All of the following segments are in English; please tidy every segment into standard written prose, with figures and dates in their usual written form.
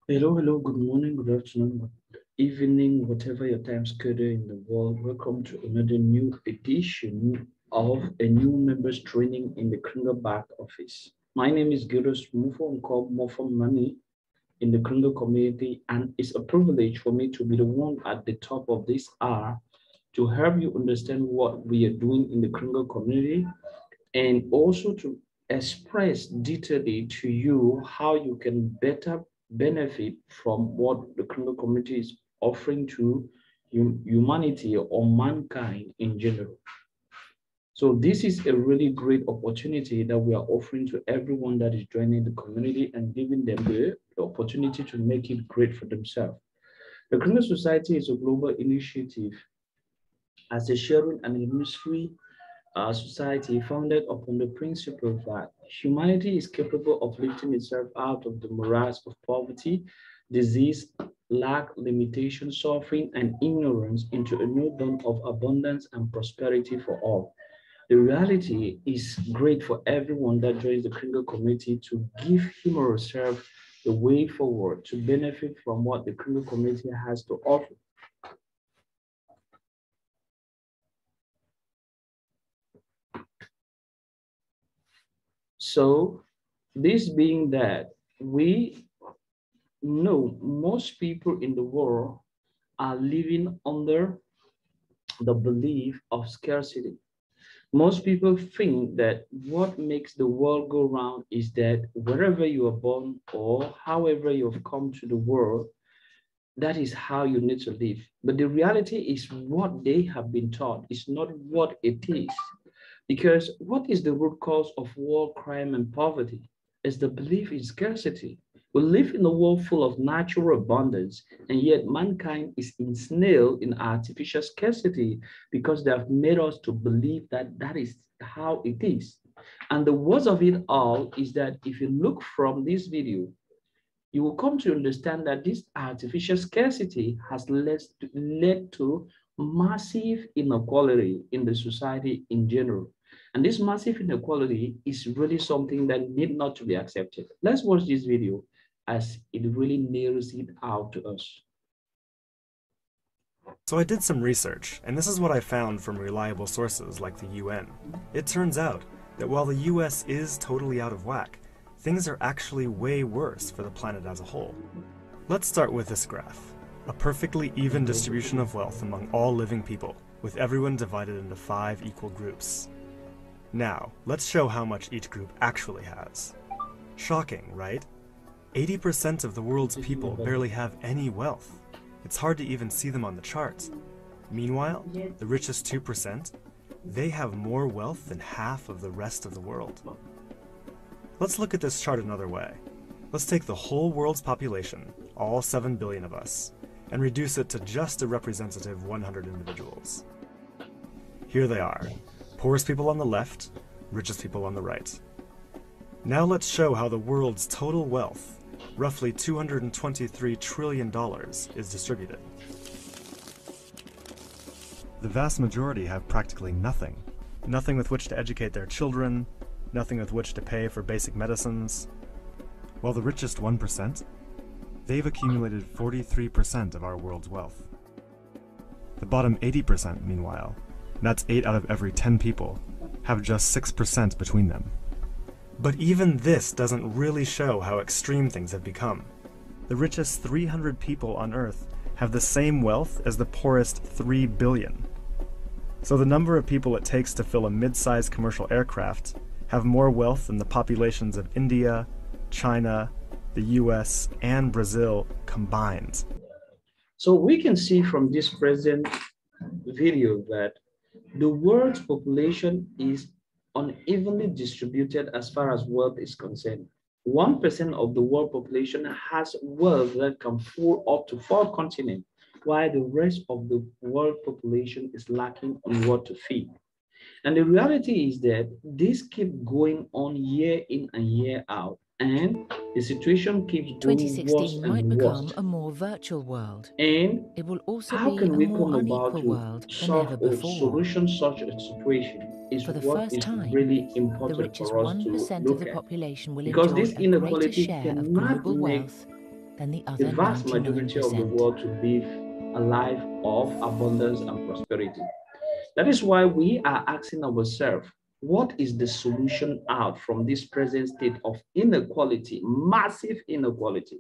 Hello, hello, good morning, good afternoon, good evening, whatever your time schedule in the world. Welcome to another new edition of a new members training in the Kringle back office. My name is Gildos Mufo and called Mofo Money in the Kringle community, and it's a privilege for me to be the one at the top of this hour to help you understand what we are doing in the Kringle community and also to express detailedly to you how you can better benefit from what the criminal community is offering to humanity or mankind in general. So this is a really great opportunity that we are offering to everyone that is joining the community and giving them the opportunity to make it great for themselves. The Criminal Society is a global initiative as a sharing and illusory society founded upon the principle that humanity is capable of lifting itself out of the morass of poverty, disease, lack, limitation, suffering, and ignorance into a new dawn of abundance and prosperity for all. The reality is great for everyone that joins the Kringle community to give him or herself the way forward to benefit from what the Kringle community has to offer. So, this being that, we know most people in the world are living under the belief of scarcity. Most people think that what makes the world go round is that wherever you are born or however you've come to the world, that is how you need to live. But the reality is what they have been taught is not what it is. Because what is the root cause of war, crime, and poverty? Is the belief in scarcity. We live in a world full of natural abundance, and yet mankind is ensnared in artificial scarcity because they have made us to believe that that is how it is. And the worst of it all is that if you look from this video, you will come to understand that this artificial scarcity has led to massive inequality in the society in general. And this massive inequality is really something that need not to be accepted. Let's watch this video as it really nails it out to us. So I did some research, and this is what I found from reliable sources like the UN. It turns out that while the US is totally out of whack, things are actually way worse for the planet as a whole. Let's start with this graph. A perfectly even distribution of wealth among all living people, with everyone divided into 5 equal groups. Now, let's show how much each group actually has. Shocking, right? 80% of the world's people barely have any wealth. It's hard to even see them on the charts. Meanwhile, the richest 2%, they have more wealth than half of the rest of the world. Let's look at this chart another way. Let's take the whole world's population, all 7 billion of us, and reduce it to just a representative 100 individuals. Here they are, poorest people on the left, richest people on the right. Now let's show how the world's total wealth, roughly $223 trillion, is distributed. The vast majority have practically nothing. Nothing with which to educate their children, nothing with which to pay for basic medicines. While the richest 1%, they've accumulated 43% of our world's wealth. The bottom 80%, meanwhile, that's 8 out of every 10 people, have just 6% between them. But even this doesn't really show how extreme things have become. The richest 300 people on Earth have the same wealth as the poorest 3 billion. So the number of people it takes to fill a mid-sized commercial aircraft have more wealth than the populations of India, China, the US, and Brazil combined. So we can see from this present video that the world's population is unevenly distributed as far as wealth is concerned. 1% of the world population has wealth that can fill up to 4 continents, while the rest of the world population is lacking in what to feed. And the reality is that this keeps going on year in and year out, and the situation keeps going worse 2016 might and worse. become a more virtual world. And It will also how be can a we more come about unequal to world than solve ever or before. solution such a situation is For the what first is time, really the important richest for us to 1% of look the at. population will Because enjoy this a greater inequality share of cannot global make wealth than the the other vast majority of the 99%. world to live a life of abundance and prosperity. That is why we are asking ourselves, what is the solution out from this present state of inequality, massive inequality?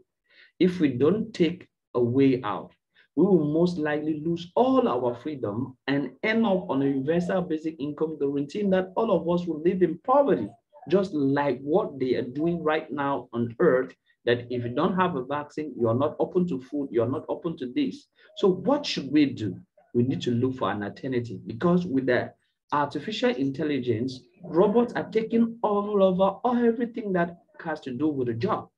If we don't take a way out, we will most likely lose all our freedom and end up on a universal basic income, guaranteeing that all of us will live in poverty, just like what they are doing right now on earth, that if you don't have a vaccine, you are not open to food, you are not open to this. So what should we do? We need to look for an alternative, because with the artificial intelligence, robots are taking all over everything that has to do with a job.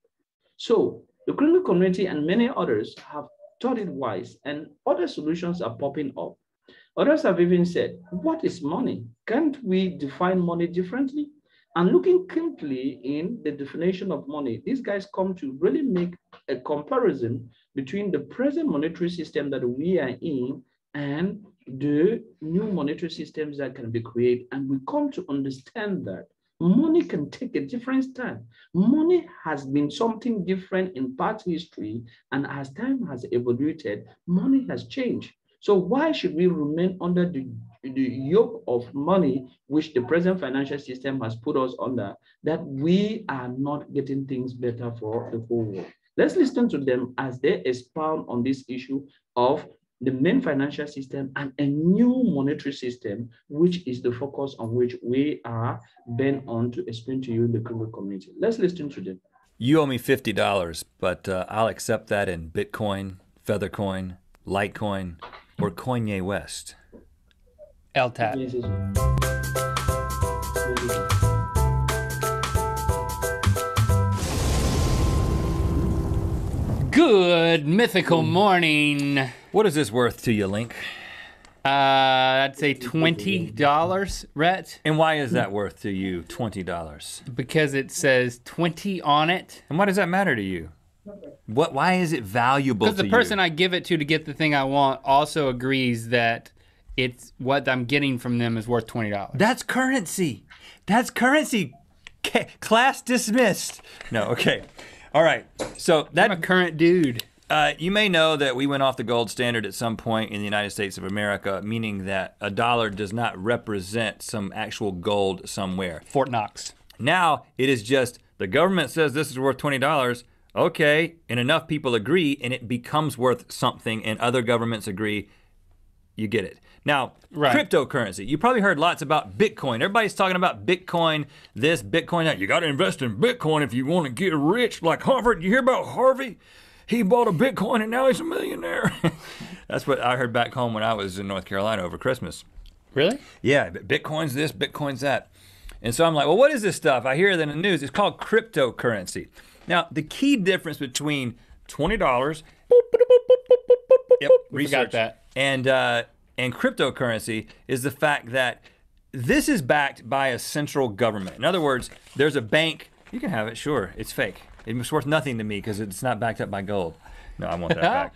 So the criminal community and many others have thought it wise, and other solutions are popping up. Others have even said, what is money? Can't we define money differently? And looking carefully in the definition of money, these guys come to really make a comparison between the present monetary system that we are in and the new monetary systems that can be created. And we come to understand that money can take a different stand. Money has been something different in past history, and as time has evolved, money has changed. So why should we remain under the yoke of money, which the present financial system has put us under, that we are not getting things better for the whole world? Let's listen to them as they expound on this issue of the main financial system and a new monetary system, which is the focus on which we are bent on to explain to you the Kringle community. Let's listen to them. You owe me $50, but I'll accept that in Bitcoin, Feathercoin, Litecoin, or Kanye West. LTAT. Good mythical morning. What is this worth to you, Link? I'd say $20, Rhett. And why is that worth to you, $20? Because it says 20 on it. And why does that matter to you? Why is it valuable to you? Because the person I give it to get the thing I want also agrees that it's what I'm getting from them is worth $20. That's currency. That's currency. Class dismissed. No, okay. All right, so that- I'm a current dude. You may know that we went off the gold standard at some point in the United States of America, meaning that a dollar does not represent some actual gold somewhere. Fort Knox. Now, it is just, the government says this is worth $20, okay, and enough people agree and it becomes worth something and other governments agree, you get it. Now, cryptocurrency, you probably heard lots about Bitcoin. Everybody's talking about Bitcoin this, Bitcoin that. You gotta invest in Bitcoin if you wanna get rich, like Harvard. You hear about Harvey? He bought a Bitcoin and now he's a millionaire. That's what I heard back home when I was in North Carolina over Christmas. Really? Yeah, Bitcoin's this, Bitcoin's that. And so I'm like, well, what is this stuff? I hear that in the news, it's called cryptocurrency. Now, the key difference between $20, yep, Forgot that. And cryptocurrency is the fact that this is backed by a central government. In other words, there's a bank, you can have it, sure, it's fake. It's worth nothing to me because it's not backed up by gold. No, I want that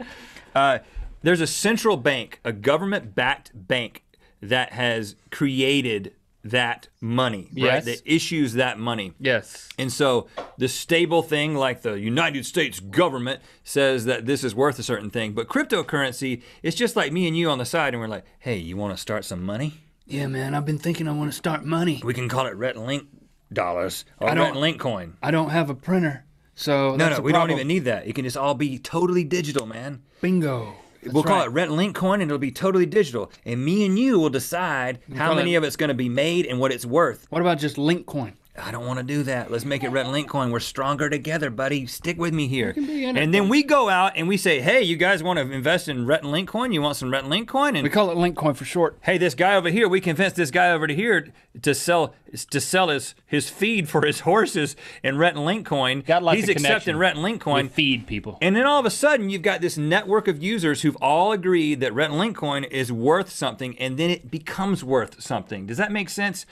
back. There's a central bank, a government-backed bank that has created that money, right? Yes. That issues that money. Yes. And so the stable thing, like the United States government, says that this is worth a certain thing. But cryptocurrency, it's just like me and you on the side, and we're like, hey, you want to start some money? Yeah, man, I've been thinking I want to start money. We can call it Rhett and Link dollars or Rhett and Link coin. I don't have a printer, so No, we don't even need that. It can just all be totally digital, man. Bingo. We'll call it Rhett and Link coin, and it'll be totally digital. And me and you will decide how many of it's going to be made and what it's worth. What about just Link coin? I don't want to do that. Let's make it Rhett and Link coin. We're stronger together, buddy. Stick with me here. You can be in it. And then we go out and we say, hey, you guys want to invest in Rhett and Link coin? You want some Rhett and Link coin? And We call it Link coin for short. hey, this guy over here, we convinced this guy over to here to sell his feed for his horses in Rhett and Link coin. Got like He's a accepting connection Rhett and Link coin. with feed people. And then all of a sudden, you've got this network of users who've all agreed that Rhett and Link coin is worth something, and then it becomes worth something. Does that make sense?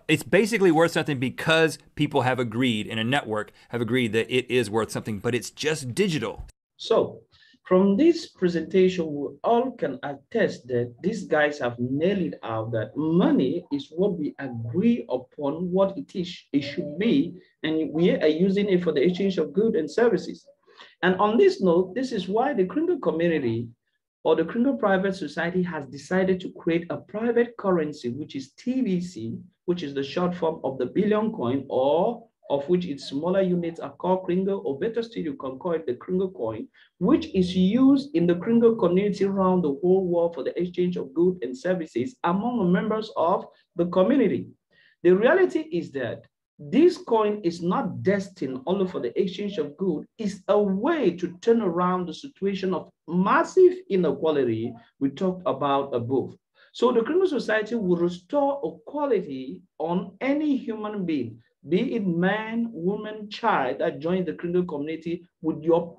It's basically worth something because people have agreed, in a network, have agreed that it is worth something, but it's just digital. So from this presentation, we all can attest that these guys have nailed it out, that money is what we agree upon what it is, it should be, and we are using it for the exchange of goods and services. And on this note, this is why the Kringle community or the Kringle Private Society has decided to create a private currency, which is TBC, which is the short form of the Billion Coin, or of which its smaller units are called Kringle, or better still, you can call it the Kringle Coin, which is used in the Kringle community around the whole world for the exchange of goods and services among the members of the community. The reality is that this coin is not destined only for the exchange of goods. It's a way to turn around the situation of massive inequality we talked about above. So the Kringle Society will restore equality on any human being, be it man, woman, child that joins the Kringle community. With your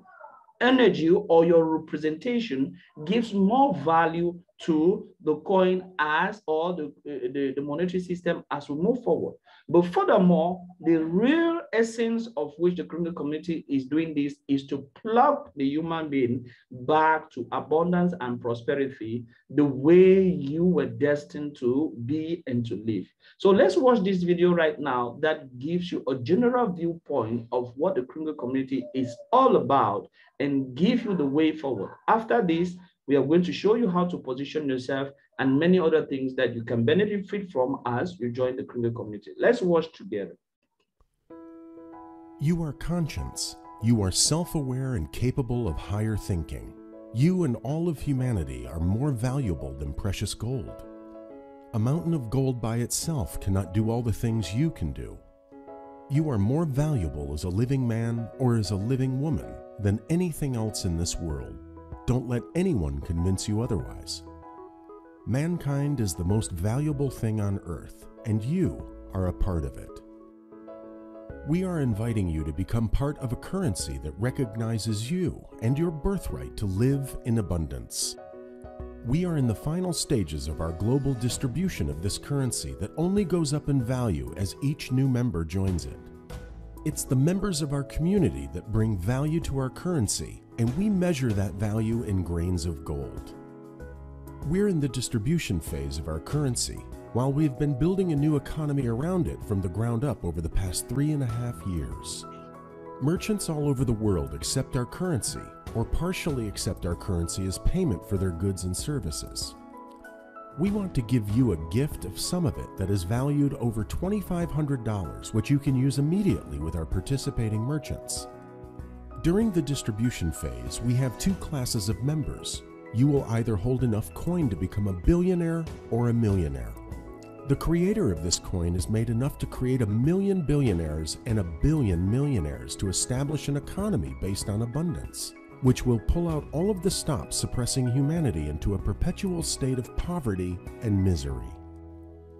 energy or your representation gives more value to the coin as or the monetary system as we move forward. But furthermore, the real essence of which the Kringle community is doing this is to plug the human being back to abundance and prosperity the way you were destined to be and to live. So let's watch this video right now that gives you a general viewpoint of what the Kringle community is all about and give you the way forward. After this, we are going to show you how to position yourself and many other things that you can benefit from as you join the Kringle community. Let's watch together. You are conscious. You are self-aware and capable of higher thinking. You and all of humanity are more valuable than precious gold. A mountain of gold by itself cannot do all the things you can do. You are more valuable as a living man or as a living woman than anything else in this world. Don't let anyone convince you otherwise. Mankind is the most valuable thing on earth, and you are a part of it. We are inviting you to become part of a currency that recognizes you and your birthright to live in abundance. We are in the final stages of our global distribution of this currency that only goes up in value as each new member joins it. It's the members of our community that bring value to our currency, and we measure that value in grains of gold. We're in the distribution phase of our currency, while we've been building a new economy around it from the ground up over the past 3.5 years. Merchants all over the world accept our currency, or partially accept our currency as payment for their goods and services. We want to give you a gift of some of it that is valued over $2,500, which you can use immediately with our participating merchants. During the distribution phase, we have two classes of members. You will either hold enough coin to become a billionaire or a millionaire. The creator of this coin has made enough to create 1 million billionaires and 1 billion millionaires to establish an economy based on abundance, which will pull out all of the stops suppressing humanity into a perpetual state of poverty and misery.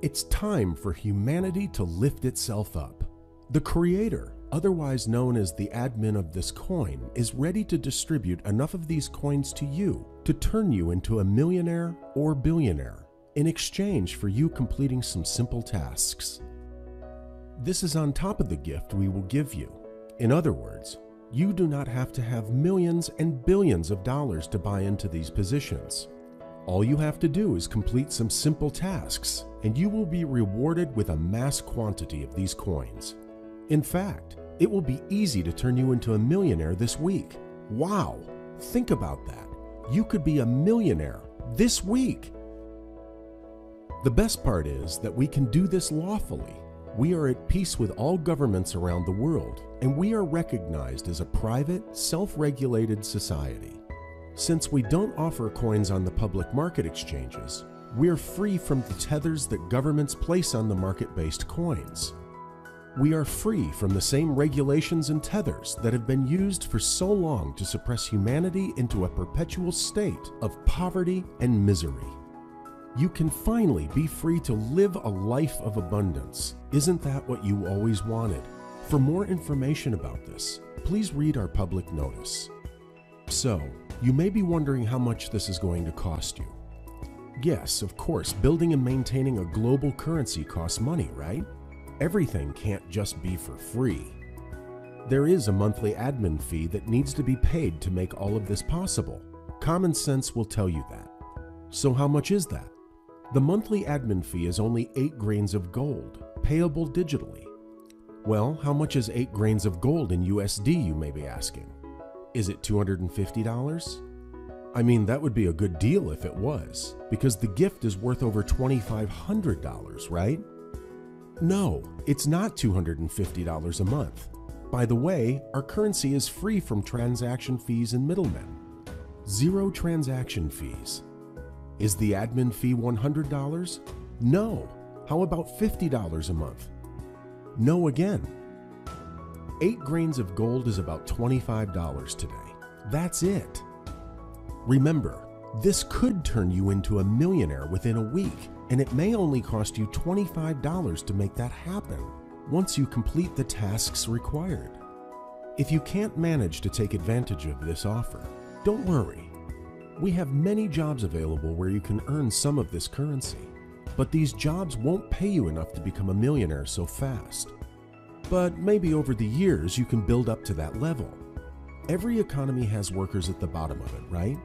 It's time for humanity to lift itself up. The creator, otherwise known as the admin of this coin, is ready to distribute enough of these coins to you to turn you into a millionaire or billionaire in exchange for you completing some simple tasks. This is on top of the gift we will give you. In other words, you do not have to have millions and billions of dollars to buy into these positions. All you have to do is complete some simple tasks, and you will be rewarded with a mass quantity of these coins. In fact, it will be easy to turn you into a millionaire this week. Wow! Think about that. You could be a millionaire this week. The best part is that we can do this lawfully. We are at peace with all governments around the world, and we are recognized as a private, self-regulated society. Since we don't offer coins on the public market exchanges, we're free from the tethers that governments place on the market-based coins. We are free from the same regulations and tethers that have been used for so long to suppress humanity into a perpetual state of poverty and misery. You can finally be free to live a life of abundance. Isn't that what you always wanted? For more information about this, please read our public notice. So, you may be wondering how much this is going to cost you. Yes, of course, building and maintaining a global currency costs money, right? Everything can't just be for free. There is a monthly admin fee that needs to be paid to make all of this possible. Common sense will tell you that. So how much is that? The monthly admin fee is only 8 grains of gold, payable digitally. Well, how much is 8 grains of gold in USD, you may be asking? Is it $250? I mean, that would be a good deal if it was, because the gift is worth over $2,500, right? No, it's not $250 a month. By the way, our currency is free from transaction fees and middlemen. 0 transaction fees. Is the admin fee $100? No. How about $50 a month? No again. 8 grains of gold is about $25 today. That's it. Remember, this could turn you into a millionaire within a week, and it may only cost you $25 to make that happen once you complete the tasks required. If you can't manage to take advantage of this offer, don't worry. We have many jobs available where you can earn some of this currency, but these jobs won't pay you enough to become a millionaire so fast. But maybe over the years you can build up to that level. Every economy has workers at the bottom of it, right?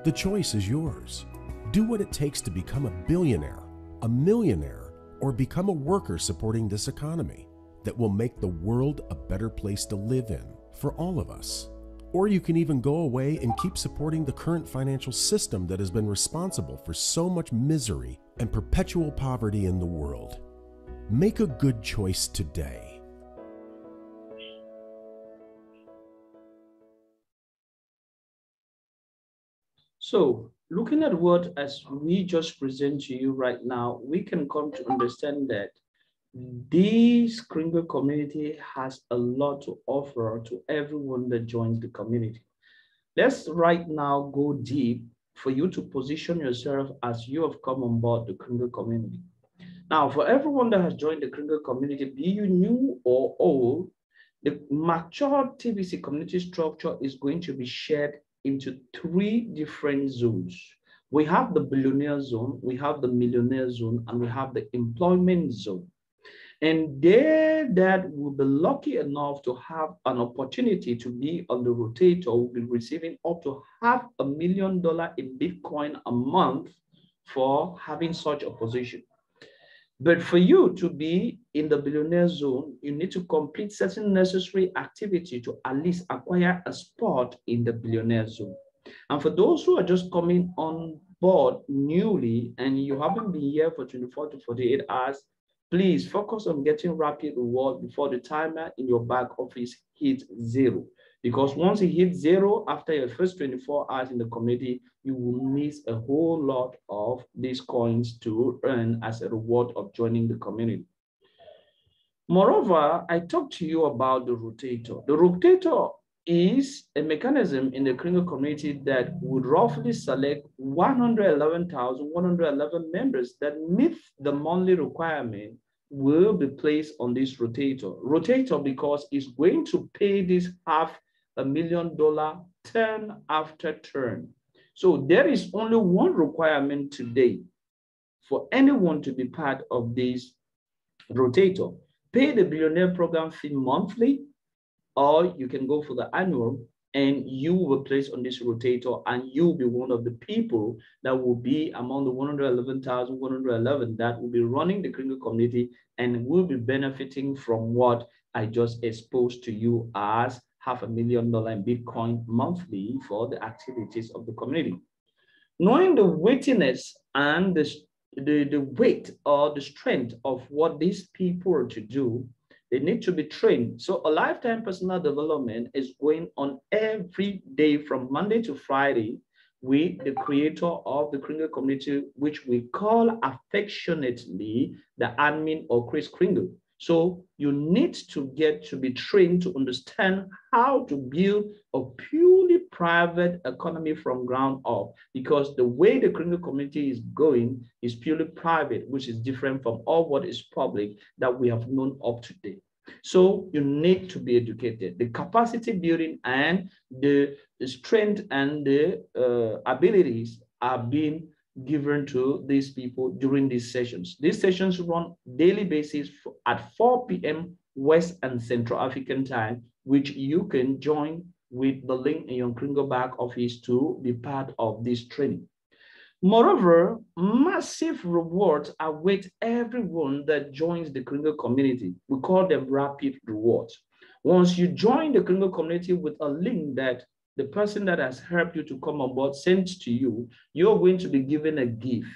The choice is yours. Do what it takes to become a billionaire, a millionaire, or become a worker supporting this economy that will make the world a better place to live in for all of us. Or you can even go away and keep supporting the current financial system that has been responsible for so much misery and perpetual poverty in the world. Make a good choice today. So, looking at what as we just present to you right now, we can come to understand that this Kringle community has a lot to offer to everyone that joins the community. Let's right now go deep for you to position yourself as you have come on board the Kringle community. Now, for everyone that has joined the Kringle community, be you new or old, the mature TVC community structure is going to be shared into 3 different zones. We have the Billionaire Zone, we have the Millionaire Zone, and we have the Employment Zone. And they that will be lucky enough to have an opportunity to be on the Rotator will be receiving up to $500,000 in Bitcoin a month for having such a position. But for you to be in the Billionaire Zone, you need to complete certain necessary activity to at least acquire a spot in the Billionaire Zone. And for those who are just coming on board newly and you haven't been here for 24 to 48 hours, please focus on getting rapid reward before the timer in your back office hits 0. Because once it hits 0 after your first 24 hours in the community, you will miss a whole lot of these coins to earn as a reward of joining the community. Moreover, I talked to you about the Rotator. The Rotator is a mechanism in the Kringle community that would roughly select 111,111 members that meet the monthly requirement will be placed on this Rotator. Rotator because it's going to pay this $500,000 turn after turn. So there is only one requirement today for anyone to be part of this Rotator. Pay the Billionaire program fee monthly, or you can go for the annual, and you will place on this Rotator, and you'll be one of the people that will be among the 111,111 that will be running the Kringle community and will be benefiting from what I just exposed to you as $500,000 in Bitcoin monthly for the activities of the community. Knowing the weightiness and the weight or the strength of what these people are to do, they need to be trained. So a lifetime personal development is going on every day from Monday to Friday with the creator of the Kringle community, which we call affectionately the admin or Chris Kringle. So you need to get to be trained to understand how to build a purely private economy from ground up, because the way the Kringle community is going is purely private, which is different from all what is public that we have known up to date. So you need to be educated. The capacity building and the strength and the abilities are being given to these people during these sessions. These sessions run daily basis at 4 p.m. West and Central African time, which you can join with the link in your Kringle back office to be part of this training. Moreover, massive rewards await everyone that joins the Kringle community. We call them rapid rewards. Once you join the Kringle community with a link that the person that has helped you to come on board sends to you, you're going to be given a gift.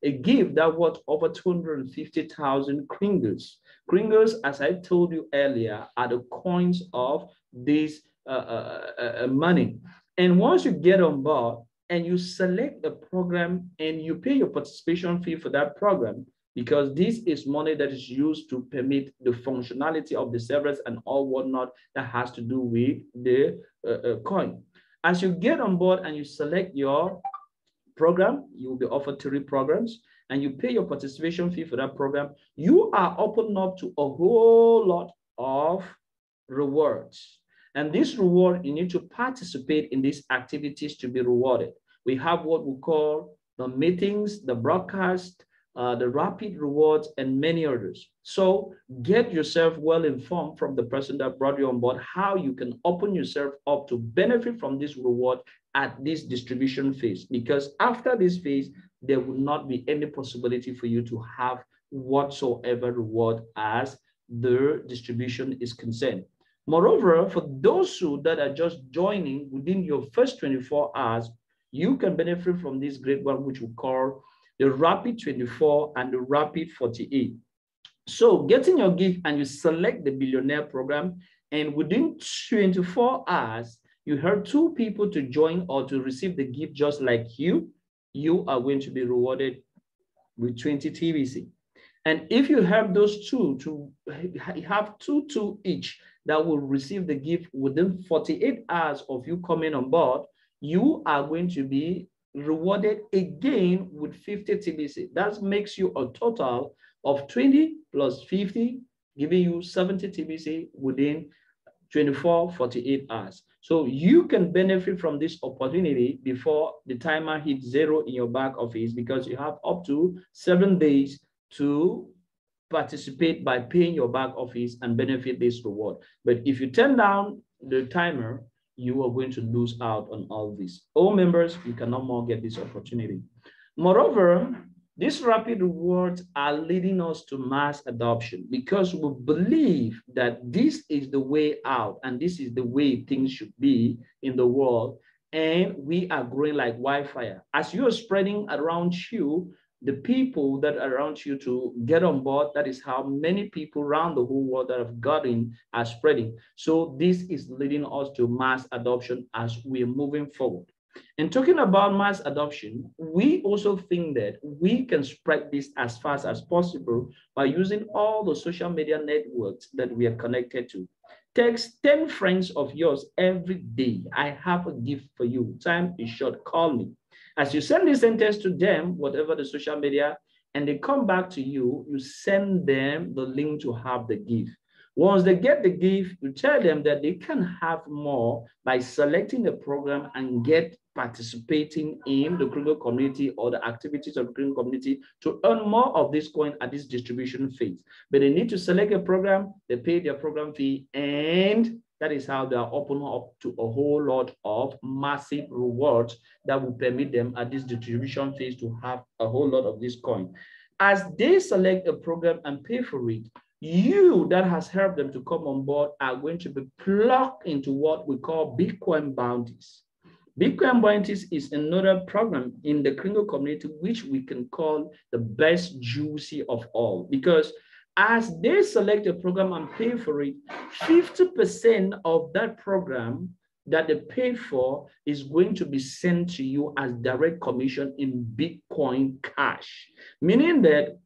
A gift that worth over 250,000 Kringles. Kringles, as I told you earlier, are the coins of this money. And once you get on board and you select a program and you pay your participation fee for that program, because this is money that is used to permit the functionality of the servers and all whatnot that has to do with the coin. As you get on board and you select your program, you will be offered 3 programs, and you pay your participation fee for that program, you are open up to a whole lot of rewards. And this reward, you need to participate in these activities to be rewarded. We have what we call the meetings, the broadcast, the rapid rewards, and many others. So get yourself well informed from the person that brought you on board, how you can open yourself up to benefit from this reward at this distribution phase, because after this phase, there will not be any possibility for you to have whatsoever reward as the distribution is concerned. Moreover, for those that are just joining within your first 24 hours, you can benefit from this great one, which we call the Rapid 24 and the Rapid 48. So getting your gift and you select the Billionaire program, and within 24 hours, you have 2 people to join or to receive the gift just like you are going to be rewarded with 20 TBC. And if you have those 2 to have 2 each that will receive the gift within 48 hours of you coming on board, you are going to be rewarded again with 50 TBC. That makes you a total of 20 plus 50, giving you 70 TBC within 24, 48 hours. So you can benefit from this opportunity before the timer hits 0 in your back office, because you have up to 7 days to participate by paying your back office and benefit this reward. But if you turn down the timer, you are going to lose out on all this. All members, you can no more get this opportunity. Moreover, these rapid rewards are leading us to mass adoption, because we believe that this is the way out and this is the way things should be in the world. And we are growing like wildfire. As you are spreading around you, the people that are around you to get on board, that is how many people around the whole world that have gotten are spreading. So this is leading us to mass adoption as we are moving forward. And talking about mass adoption, we also think that we can spread this as fast as possible by using all the social media networks that we are connected to. Text 10 friends of yours every day. I have a gift for you. Time is short. Call me. As you send this sentence to them, whatever the social media, and they come back to you, you send them the link to have the gift. Once they get the gift, you tell them that they can have more by selecting the program and get participating in the Kringle community or the activities of the Kringle community to earn more of this coin at this distribution phase. But they need to select a program, they pay their program fee, and that is how they are open up to a whole lot of massive rewards that will permit them at this distribution phase to have a whole lot of this coin. As they select a program and pay for it, you that has helped them to come on board are going to be plugged into what we call Bitcoin bounties. Bitcoin bounties is another program in the Kringle community, which we can call the best juicy of all, because as they select a program and pay for it, 50% of that program that they paid for is going to be sent to you as direct commission in Bitcoin cash, meaning that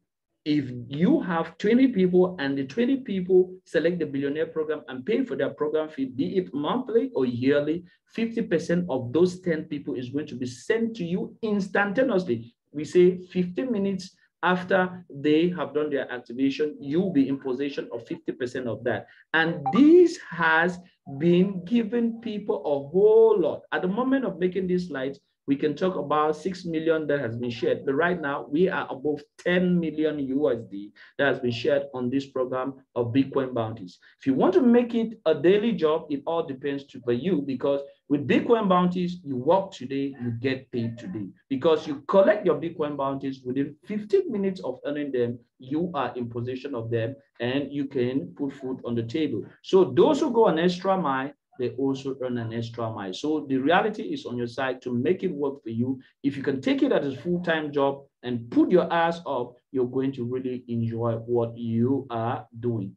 if you have 20 people and the 20 people select the Billionaire program and pay for their program fee, be it monthly or yearly, 50% of those 10 people is going to be sent to you instantaneously. We say 15 minutes after they have done their activation, you'll be in possession of 50% of that. And this has been giving people a whole lot. At the moment of making these slides, we can talk about 6 million that has been shared. But right now, we are above 10 million USD that has been shared on this program of Bitcoin bounties. If you want to make it a daily job, it all depends for you, because with Bitcoin bounties, you work today, you get paid today. Because you collect your Bitcoin bounties within 15 minutes of earning them, you are in possession of them and you can put food on the table. So those who go an extra mile, they also earn an extra mile. So the reality is on your side to make it work for you. If you can take it as a full-time job and put your ass up, you're going to really enjoy what you are doing.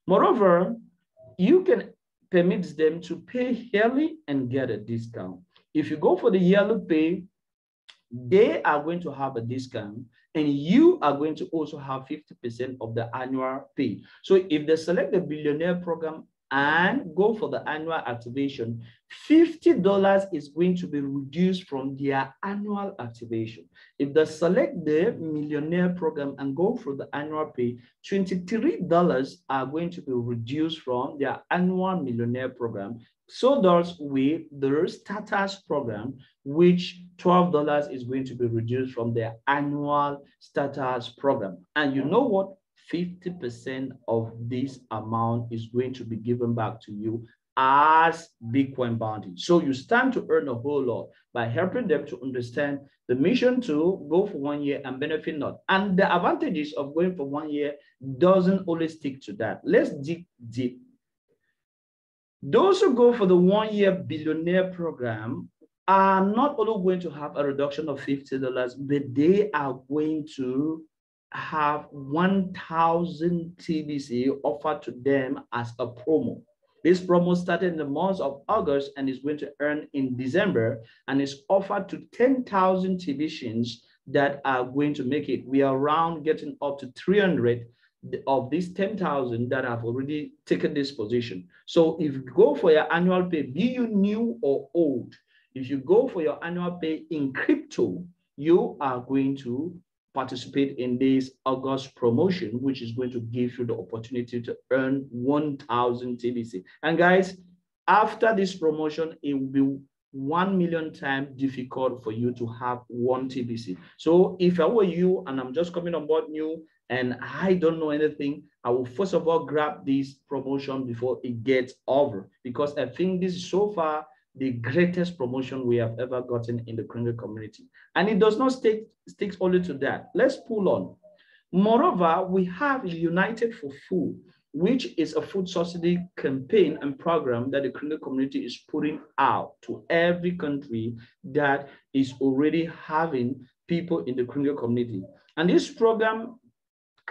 Moreover, you can permit them to pay yearly and get a discount. If you go for the yearly pay, they are going to have a discount and you are going to also have 50% of the annual pay. So if they select the Billionaire program and go for the annual activation, $50 is going to be reduced from their annual activation. If they select the Millionaire program and go for the annual pay, $23 are going to be reduced from their annual Millionaire program. So does with the Starters program, which $12 is going to be reduced from their annual Starters program. And you know what? 50% of this amount is going to be given back to you as Bitcoin bounty. So you stand to earn a whole lot by helping them to understand the mission to go for 1 year and benefit not. And the advantages of going for 1 year doesn't always stick to that. Let's dig deep. Those who go for the 1 year Billionaire program are not only going to have a reduction of $50, but they are going to have 1,000 TBC offered to them as a promo. This promo started in the month of August and is going to earn in December and is offered to 10,000 TBCs that are going to make it. We are around getting up to 300 of these 10,000 that have already taken this position. So if you go for your annual pay, be you new or old, if you go for your annual pay in crypto, you are going to participate in this August promotion, which is going to give you the opportunity to earn 1,000 TBC. And guys, after this promotion, it will be 1 million times difficult for you to have 1 TBC. So if I were you and I'm just coming on board new and I don't know anything, I will first of all grab this promotion before it gets over, because I think this is so far the greatest promotion we have ever gotten in the Kringle community. And it does not stick only to that. Let's pull on. Moreover, we have United for Food, which is a food subsidy campaign and program that the Kringle community is putting out to every country that is already having people in the Kringle community. And this program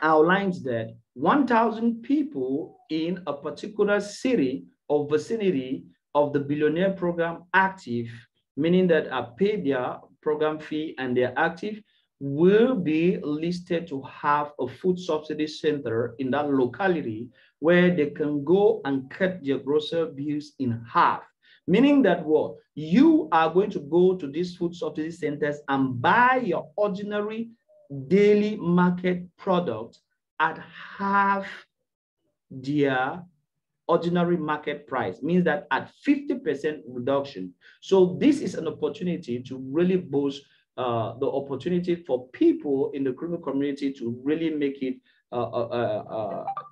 outlines that 1,000 people in a particular city or vicinity of the Billionaire program active, meaning that are paid their program fee and they're active, will be listed to have a food subsidy center in that locality where they can go and cut their grocery bills in half. Meaning that what? You are going to go to these food subsidy centers and buy your ordinary daily market product at half their ordinary market price, means that at 50% reduction. So this is an opportunity to really boost the opportunity for people in the Kringle community to really make it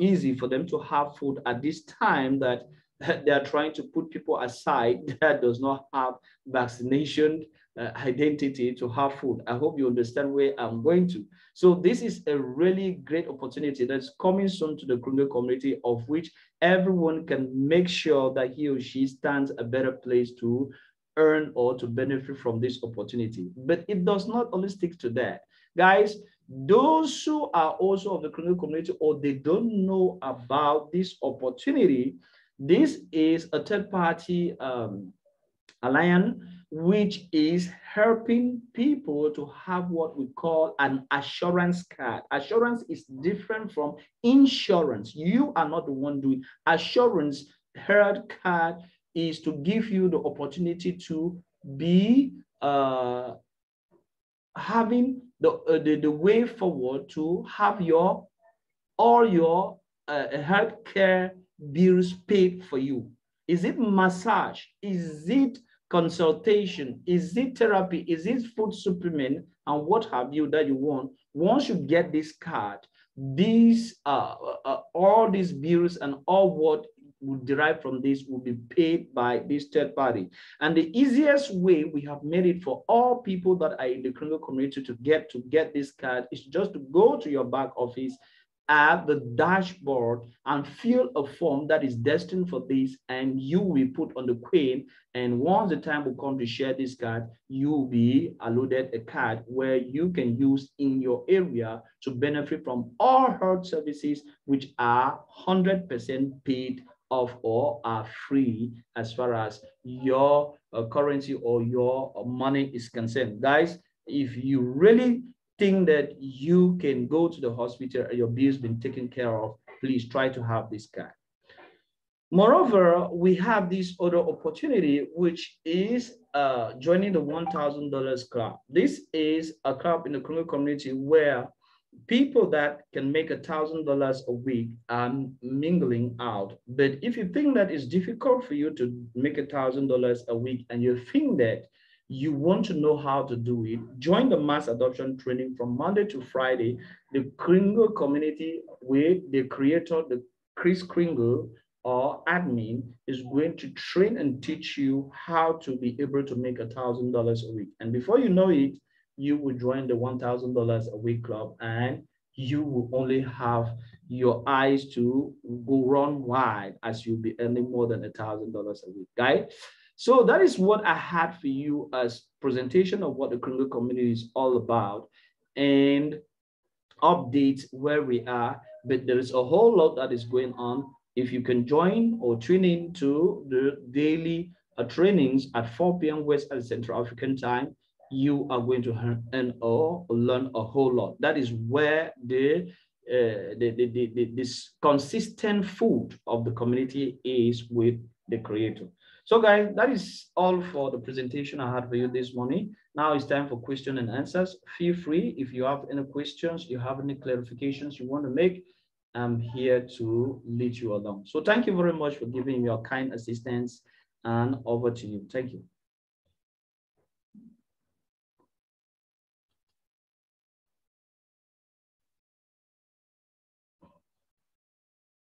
easy for them to have food at this time that they are trying to put people aside that does not have vaccination identity to have food. I hope you understand where I'm going to. So this is a really great opportunity that's coming soon to the Kringle community, of which everyone can make sure that he or she stands a better place to earn or to benefit from this opportunity. But it does not only stick to that. Guys, those who are also of the Kringle community or they don't know about this opportunity, this is a third-party alliance which is helping people to have what we call an assurance card. Assurance is different from insurance. You are not the one doing assurance. Health card is to give you the opportunity to be having the way forward to have all your healthcare bills paid for you. Is it massage? Is it consultation? Is it therapy? Is it food supplement? And what have you that you want? Once you get this card, these all these bills and all what would derive from this will be paid by this third party. And the easiest way we have made it for all people that are in the Kringle community to get this card is just to go to your back office at the dashboard and fill a form that is destined for this, and you will put on the Queen. And once the time will come to share this card, you will be allotted a card where you can use in your area to benefit from all health services, which are 100% paid off or are free as far as your currency or your money is concerned. Guys, if you really think that you can go to the hospital and your bills been taken care of, please try to have this card. Moreover, we have this other opportunity, which is joining the $1,000 club. This is a club in the Kringle community where people that can make $1,000 a week are mingling out. But if you think that it's difficult for you to make $1,000 a week and you think that you want to know how to do it, join the mass adoption training from Monday to Friday. The Kringle community with the creator, the Chris Kringle or admin, is going to train and teach you how to be able to make $1,000 a week. And before you know it, you will join the $1,000 a week club, and you will only have your eyes to go run wide as you'll be earning more than $1,000 a week, guys. So that is what I had for you as presentation of what the Kringle community is all about and updates where we are. But there is a whole lot that is going on. If you can join or tune in to the daily trainings at 4 p.m. West and Central African time, you are going to earn or learn a whole lot. That is where this consistent food of the community is with the creator. So guys, that is all for the presentation I had for you this morning. Now it's time for question and answers. Feel free if you have any questions, you have any clarifications you want to make, I'm here to lead you along. So thank you very much for giving your kind assistance, and over to you. Thank you.